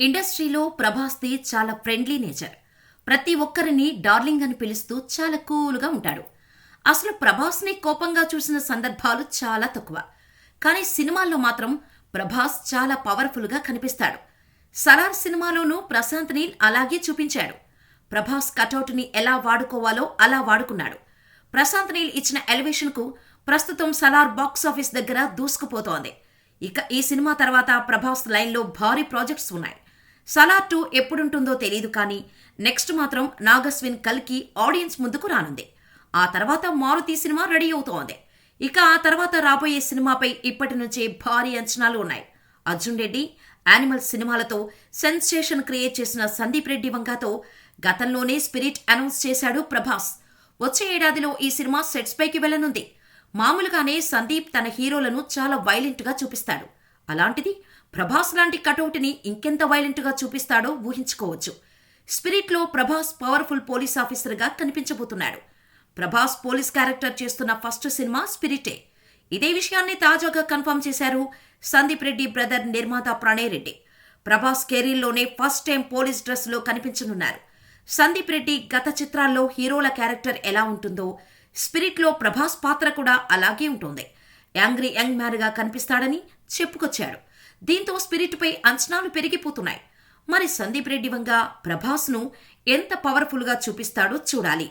ఇండస్ట్రీలో ప్రభాస్ది చాలా friendly nature. ప్రతి ఒక్కరిని డార్లింగ్ అని పిలుస్తూ చాలా కూల్గా ఉంటాడు. అసలు ప్రభాస్ని కోపంగా చూసిన సందర్భాలు చాలా తక్కువ. కానీ సినిమాల్లో మాత్రం ప్రభాస్ చాలా పవర్ఫుల్గా కనిపిస్తాడు. సలార్ సినిమాలోనూ ప్రశాంత్ నీల్ అలాగే చూపించాడు. ప్రభాస్ కటౌట్ని ఎలా వాడుకోవాలో అలా వాడుకున్నాడు. ప్రశాంత్ నీల్ ఇచ్చిన ఎలివేషన్కు ప్రస్తుతం సలార్ బాక్సాఫీస్ దగ్గర దూసుకుపోతోంది. ఇక ఈ సినిమా తర్వాత ప్రభాస్ లైన్లో భారీ ప్రాజెక్ట్స్ ఉన్నాయి. సలార్ 2 ఎప్పుడుంటుందో తెలీదు, కానీ నెక్స్ట్ మాత్రం నాగస్విన్ కల్కి ఆడియన్స్ ముందుకు రానుంది. ఆ తర్వాత మారుతి సినిమా రెడీ అవుతోంది. ఇక ఆ తర్వాత రాబోయే సినిమాపై ఇప్పటి నుంచే భారీ అంచనాలు ఉన్నాయి. అర్జున్ రెడ్డి, యానిమల్ సినిమాలతో సెన్సేషన్ క్రియేట్ చేసిన సందీప్ రెడ్డి వంగతో గతంలోనే స్పిరిట్ అనౌన్స్ చేశాడు ప్రభాస్. వచ్చే ఏడాదిలో ఈ సినిమా సెట్స్ పైకి వెళ్లనుంది. మామూలుగానే సందీప్ తన హీరోలను చాలా వైలెంట్ గా చూపిస్తాడు. అలాంటిది ప్రభాస్ లాంటి కటౌట్ని ఇంకెంత వైలెంట్ గా చూపిస్తాడో ఊహించుకోవచ్చు. స్పిరిట్ లో ప్రభాస్ పవర్ఫుల్ పోలీస్ ఆఫీసర్ గా కనిపించబోతున్నాడు. ప్రభాస్ పోలీస్ క్యారెక్టర్ చేస్తున్న ఫస్ట్ సినిమా స్పిరిటే. ఇదే విషయాన్ని తాజాగా కన్ఫర్మ్ చేశారు సందీప్ రెడ్డి బ్రదర్ నిర్మాత ప్రణయ్ రెడ్డి. ప్రభాస్ కెరీర్లోనే ఫస్ట్ టైం పోలీస్ డ్రెస్ లో కనిపించనున్నారు. సందీప్ రెడ్డి గత చిత్రాల్లో హీరోల క్యారెక్టర్ ఎలా ఉంటుందో స్పిరిట్ లో ప్రభాస్ పాత్ర కూడా అలాగే ఉంటుంది. యాంగ్రీ యంగ్ మ్యాన్ గా కనిపిస్తాడని చెప్పుకొచ్చాడు. దీంతో స్పిరిట్ పై అంచనాలు పెరిగిపోతున్నాయి. మరి సందీప్ రెడ్డి వంగ ప్రభాస్ ను ఎంత పవర్ఫుల్ గా చూపిస్తాడో చూడాలి.